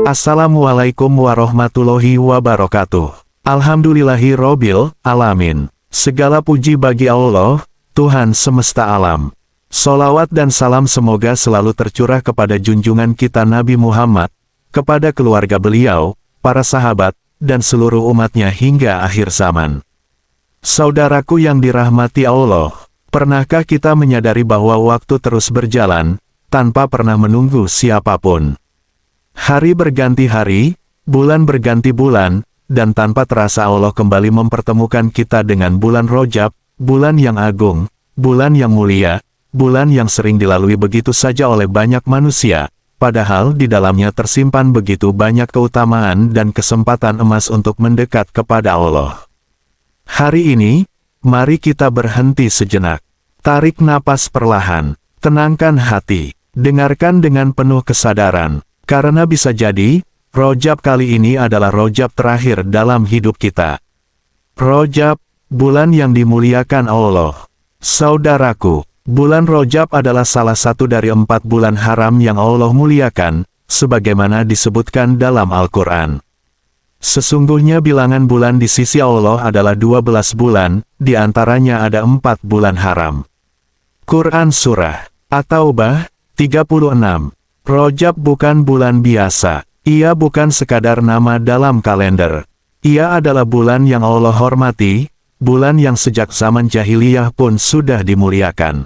Assalamualaikum warahmatullahi wabarakatuh. Alhamdulillahirobbil alamin. Segala puji bagi Allah, Tuhan semesta alam. Sholawat dan salam semoga selalu tercurah kepada junjungan kita Nabi Muhammad, kepada keluarga beliau, para sahabat, dan seluruh umatnya hingga akhir zaman. Saudaraku yang dirahmati Allah, pernahkah kita menyadari bahwa waktu terus berjalan, tanpa pernah menunggu siapapun? Hari berganti hari, bulan berganti bulan, dan tanpa terasa Allah kembali mempertemukan kita dengan bulan Rajab, bulan yang agung, bulan yang mulia, bulan yang sering dilalui begitu saja oleh banyak manusia, padahal di dalamnya tersimpan begitu banyak keutamaan dan kesempatan emas untuk mendekat kepada Allah. Hari ini, mari kita berhenti sejenak. Tarik napas perlahan, tenangkan hati, dengarkan dengan penuh kesadaran, karena bisa jadi, Rajab kali ini adalah Rajab terakhir dalam hidup kita. Rajab, bulan yang dimuliakan Allah. Saudaraku, bulan Rajab adalah salah satu dari 4 bulan haram yang Allah muliakan, sebagaimana disebutkan dalam Al-Quran. Sesungguhnya bilangan bulan di sisi Allah adalah 12 bulan, di antaranya ada 4 bulan haram. Quran Surah At-Taubah 36. Rajab bukan bulan biasa, ia bukan sekadar nama dalam kalender. Ia adalah bulan yang Allah hormati, bulan yang sejak zaman jahiliyah pun sudah dimuliakan.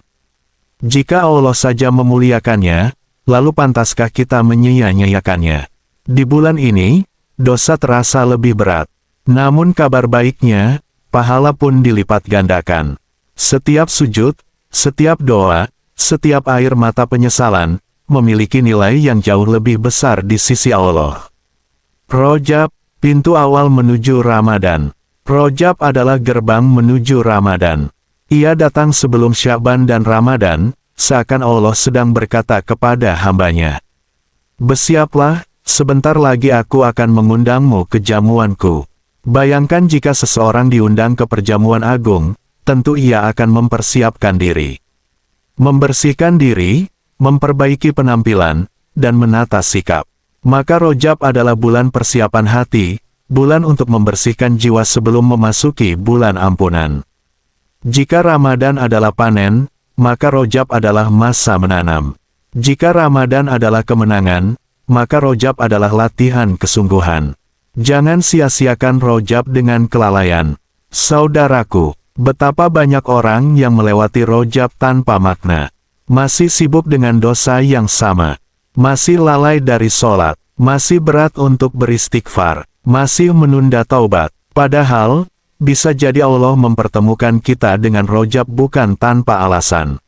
Jika Allah saja memuliakannya, lalu pantaskah kita menyia-nyiakannya? Di bulan ini, dosa terasa lebih berat. Namun kabar baiknya, pahala pun dilipat gandakan. Setiap sujud, setiap doa, setiap air mata penyesalan, memiliki nilai yang jauh lebih besar di sisi Allah. Rajab, pintu awal menuju Ramadan. Rajab adalah gerbang menuju Ramadan. Ia datang sebelum Sya'ban dan Ramadan, seakan Allah sedang berkata kepada hambanya, "Bersiaplah, sebentar lagi aku akan mengundangmu ke jamuanku." Bayangkan jika seseorang diundang ke perjamuan agung, tentu ia akan mempersiapkan diri. Membersihkan diri, memperbaiki penampilan, dan menata sikap. Maka Rajab adalah bulan persiapan hati, bulan untuk membersihkan jiwa sebelum memasuki bulan ampunan. Jika Ramadan adalah panen, maka Rajab adalah masa menanam. Jika Ramadan adalah kemenangan, maka Rajab adalah latihan kesungguhan. Jangan sia-siakan Rajab dengan kelalaian. Saudaraku, betapa banyak orang yang melewati Rajab tanpa makna. Masih sibuk dengan dosa yang sama. Masih lalai dari sholat. Masih berat untuk beristighfar. Masih menunda taubat. Padahal, bisa jadi Allah mempertemukan kita dengan Rajab bukan tanpa alasan.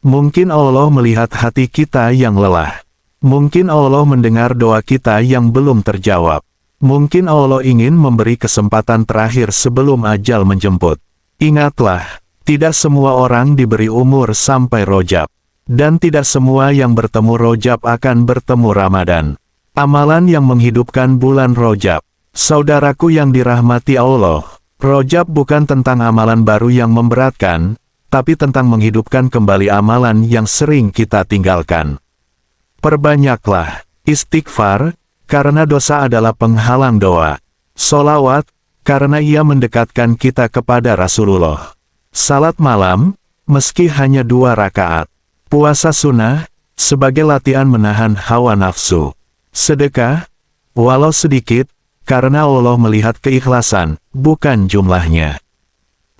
Mungkin Allah melihat hati kita yang lelah. Mungkin Allah mendengar doa kita yang belum terjawab. Mungkin Allah ingin memberi kesempatan terakhir sebelum ajal menjemput. Ingatlah, tidak semua orang diberi umur sampai Rajab. Dan tidak semua yang bertemu Rajab akan bertemu Ramadan. Amalan yang menghidupkan bulan Rajab. Saudaraku yang dirahmati Allah, Rajab bukan tentang amalan baru yang memberatkan, tapi tentang menghidupkan kembali amalan yang sering kita tinggalkan. Perbanyaklah istighfar, karena dosa adalah penghalang doa. Sholawat, karena ia mendekatkan kita kepada Rasulullah. Salat malam, meski hanya 2 rakaat. Puasa sunnah, sebagai latihan menahan hawa nafsu. Sedekah, walau sedikit, karena Allah melihat keikhlasan, bukan jumlahnya.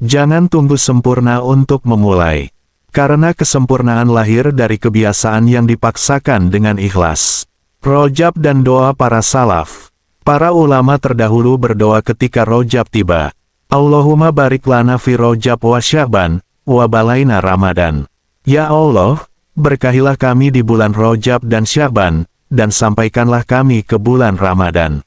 Jangan tunggu sempurna untuk memulai. Karena kesempurnaan lahir dari kebiasaan yang dipaksakan dengan ikhlas. Rajab dan doa para salaf. Para ulama terdahulu berdoa ketika Rajab tiba. Allahumma barik lana fi Rajab wa Sya'ban, wa balaina Ramadan. Ya Allah, berkahilah kami di bulan Rajab dan Sya'ban, dan sampaikanlah kami ke bulan Ramadan.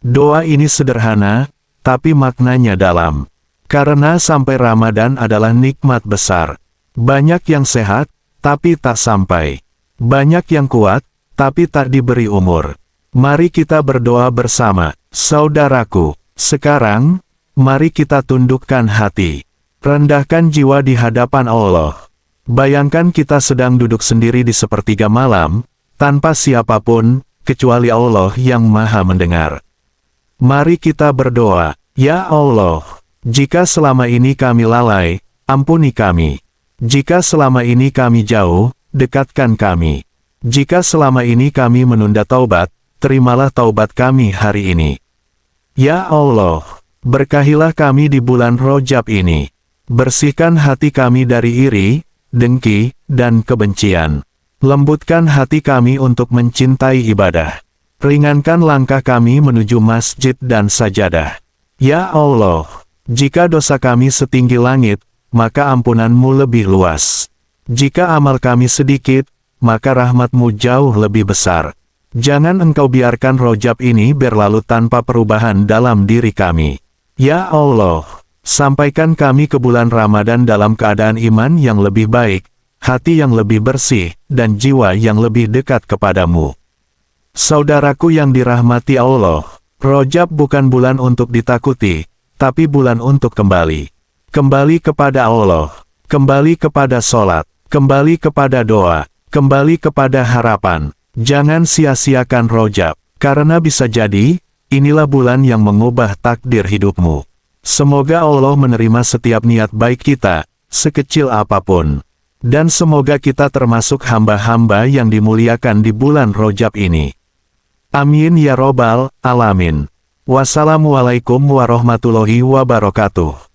Doa ini sederhana, tapi maknanya dalam. Karena sampai Ramadan adalah nikmat besar. Banyak yang sehat, tapi tak sampai. Banyak yang kuat, tapi tak diberi umur. Mari kita berdoa bersama, saudaraku. Sekarang, mari kita tundukkan hati. Rendahkan jiwa di hadapan Allah. Bayangkan kita sedang duduk sendiri di sepertiga malam, tanpa siapapun, kecuali Allah yang Maha Mendengar. Mari kita berdoa. Ya Allah, jika selama ini kami lalai, ampuni kami. Jika selama ini kami jauh, dekatkan kami. Jika selama ini kami menunda taubat, terimalah taubat kami hari ini. Ya Allah, berkahilah kami di bulan Rajab ini. Bersihkan hati kami dari iri, dengki, dan kebencian. Lembutkan hati kami untuk mencintai ibadah. Ringankan langkah kami menuju masjid dan sajadah. Ya Allah, jika dosa kami setinggi langit, maka ampunan-Mu lebih luas. Jika amal kami sedikit, maka rahmat-Mu jauh lebih besar. Jangan Engkau biarkan Rajab ini berlalu tanpa perubahan dalam diri kami. Ya Allah, sampaikan kami ke bulan Ramadan dalam keadaan iman yang lebih baik, hati yang lebih bersih, dan jiwa yang lebih dekat kepadamu. Saudaraku yang dirahmati Allah, Rajab bukan bulan untuk ditakuti, tapi bulan untuk kembali. Kembali kepada Allah, kembali kepada sholat, kembali kepada doa, kembali kepada harapan. Jangan sia-siakan Rajab, karena bisa jadi, inilah bulan yang mengubah takdir hidupmu. Semoga Allah menerima setiap niat baik kita, sekecil apapun. Dan semoga kita termasuk hamba-hamba yang dimuliakan di bulan Rajab ini. Amin ya Robbal Alamin. Wassalamualaikum warahmatullahi wabarakatuh.